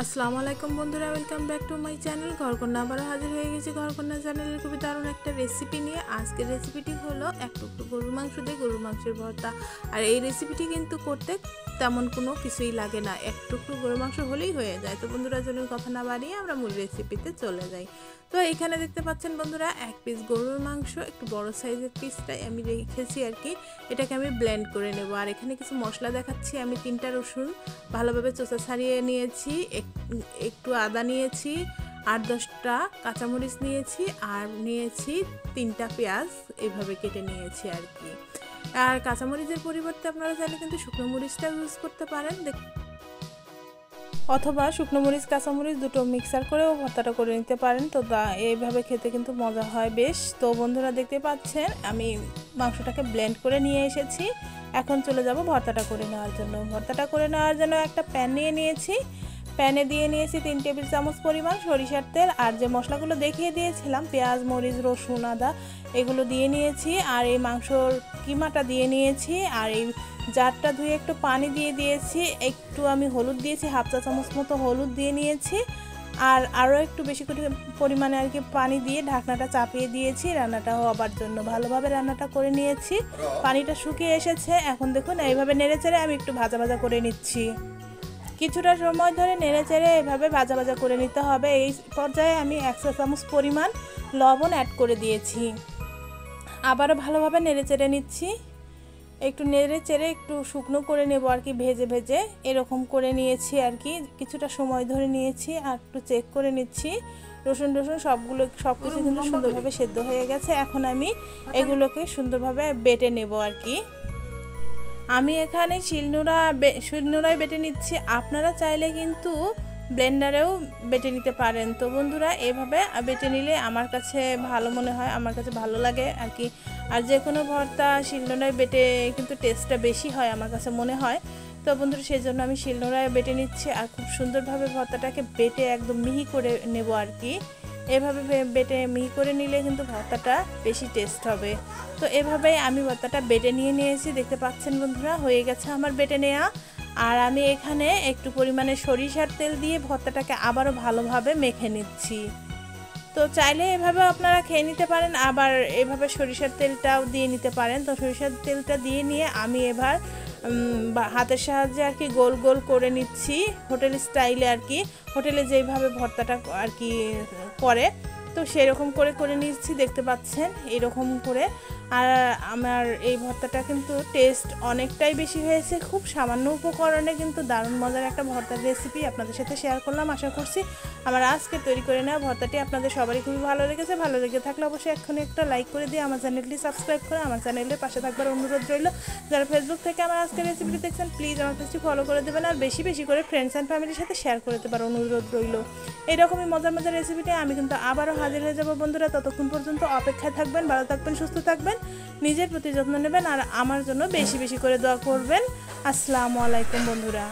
আসসালামু আলাইকুম বন্ধুরা, welcome back to my channel. Ghorkonna আবারও হাজির হয়ে গেছি ঘরকন্যা চ্যানেলের খুবই দারুণ একটা রেসিপি নিয়ে। আজকের রেসিপিটি হলো এক টুকরো গরুর মাংস দিয়ে গরুর মাংসের ভর্তা। আর এই রেসিপিটি কিন্তু করতে তেমন কোনো কিছুই লাগে না, এক টুকরো গরুর মাংস হলেই হয়ে যায়। তো বন্ধুরা চলুন কথা না বাড়িয়ে আমরা মূল রেসিপিতে চলে যাই। তো এখানে দেখতে পাচ্ছেন বন্ধুরা, এক পিস গরুর মাংস, একটু বড় সাইজের পিসটাই আমি রেখেছি আর কি। এটাকে আমি ব্লেন্ড করে নেব। আর এখানে কিছু মশলা দেখাচ্ছি। আমি 3টা রসুন ভালোভাবে চোষা ছাড়িয়ে নিয়েছি, একটু আদা নিয়েছি, 8-10টা কাঁচামরিচ নিয়েছি, আর নিয়েছি 3টা পেঁয়াজ এইভাবে কেটে নিয়েছি আর কি। আর কাঁচামরিচের পরিবর্তে আপনারা চাইলে কিন্তু শুকনো মরিচটা ইউজ করতে পারেন, অথবা শুকনো মরিচ কাঁচামরিচ দুটো মিক্সার করেও ভর্তাটা করে নিতে পারেন। তো এইভাবে খেতে কিন্তু মজা হয় বেশ। তো বন্ধুরা দেখতে পাচ্ছেন আমি মাংসটাকে ব্লেন্ড করে নিয়ে এসেছি। এখন চলে যাব ভর্তাটা করে নেওয়ার জন্য। ভর্তাটা করে নেওয়ার জন্য একটা প্যান নিয়ে নিয়েছি। প্যানে দিয়ে নিয়েছি 3 টেবিল চামচ পরিমাণ সরিষার তেল। আর যে মশলাগুলো দেখিয়ে দিয়েছিলাম, পেঁয়াজ, মরিচ, রসুন, আদা, এগুলো দিয়ে নিয়েছি। আর এই মাংসর কিমাটা দিয়ে নিয়েছি। আর এই জারটা ধুয়ে একটু পানি দিয়ে দিয়েছি। একটু আমি হলুদ দিয়েছি, 1/2 চা চামচ মতো হলুদ দিয়ে নিয়েছি। আর আরও একটু বেশি করে পরিমাণে আর কি পানি দিয়ে ঢাকনাটা চাপিয়ে দিয়েছি রান্নাটা হওয়ার জন্য। ভালোভাবে রান্নাটা করে নিয়েছি। পানিটা শুকিয়ে এসেছে। এখন দেখুন এইভাবে নেড়েচেড়ে আমি একটু ভাজা ভাজা করে নিচ্ছি। কিছুটা সময় ধরে নেড়েচেড়ে এভাবে ভাজা ভাজা করে নিতে হবে। এই পর্যায়ে আমি 1 চা চামচ পরিমাণ লবণ অ্যাড করে দিয়েছি। আবারও ভালোভাবে নেড়েচেড়ে নিচ্ছি। একটু নেড়েচেড়ে একটু শুকনো করে নেব আর কি, ভেজে ভেজে এরকম করে নিয়েছি আর কি। কিছুটা সময় ধরে নিয়েছি। আর একটু চেক করে নিচ্ছি রসুন সব কিছু কিন্তু সুন্দরভাবে সেদ্ধ হয়ে গেছে। এখন আমি এগুলোকে সুন্দরভাবে বেটে নেব আর কি। আমি এখানে শিলনোড়ায় বেটে নিচ্ছি। আপনারা চাইলে কিন্তু ব্লেন্ডারেও বেটে নিতে পারেন। তো বন্ধুরা এভাবে বেটে নিলে আমার কাছে ভালো মনে হয়, আমার কাছে ভালো লাগে আর কি। আর যে কোনো ভর্তা শিলনোড়ায় বেটে কিন্তু টেস্টটা বেশি হয় আমার কাছে মনে হয়। তো বন্ধুরা সেই জন্য আমি শিলনোড়ায় বেটে নিচ্ছি। আর খুব সুন্দরভাবে ভর্তাটাকে বেটে একদম মিহি করে নেব আর কি। এভাবে বেটে মিহি করে নিলে কিন্তু ভর্তাটা বেশি টেস্ট হবে। তো এভাবেই আমি ভর্তাটা বেটে নিয়েছি। দেখতে পাচ্ছেন বন্ধুরা, হয়ে গেছে আমার বেটে নেওয়া। আর আমি এখানে একটু পরিমাণে সরিষার তেল দিয়ে ভর্তাটাকে আবারও ভালোভাবে মেখে নিচ্ছি। তো চাইলে এভাবে আপনারা খেয়ে নিতে পারেন, আবার এভাবে সরিষার তেলটাও দিয়ে নিতে পারেন। তো সরিষার তেলটা দিয়ে নিয়ে আমি এবার হাতের সাহায্যে আর কি গোল গোল করে নিচ্ছি, হোটেল স্টাইলে আর কি। হোটেলে যেইভাবে ভর্তাটা আর কি করে, তো সেরকম করে নিচ্ছি। দেখতে পাচ্ছেন এরকম করে। আর আমার এই ভর্তাটা কিন্তু টেস্ট অনেকটাই বেশি হয়েছে। খুব সামান্য উপকরণে কিন্তু দারুণ মজার একটা ভর্তার রেসিপি আপনাদের সাথে শেয়ার করলাম। আশা করছি আমার আজকে তৈরি করে নেওয়া ভর্তাটি আপনাদের সবারই খুবই ভালো লেগেছে। ভালো লেগে থাকলে অবশ্যই এক্ষুনি একটা লাইক করে দিয়ে আমার চ্যানেলটি সাবস্ক্রাইব করে আমার চ্যানেলের পাশে থাকবার অনুরোধ রইল। যারা ফেসবুক থেকে আমার আজকের রেসিপিটি দেখছেন, প্লিজ আমার পেজটি ফলো করে দেবেন। আর বেশি বেশি করে ফ্রেন্ডস অ্যান্ড ফ্যামিলির সাথে শেয়ার করে দেবার অনুরোধ রইল। এরকমই মজার রেসিপিটি আমি কিন্তু আবারও হাজির হয়ে যাব বন্ধুরা। ততক্ষণ পর্যন্ত অপেক্ষায় থাকবেন। ভালো থাকবেন, সুস্থ থাকবেন, নিজের প্রতি যত্ন নেবেন, আর আমার জন্য বেশি বেশি করে দোয়া করবেন। আসসালামু আলাইকুম বন্ধুরা।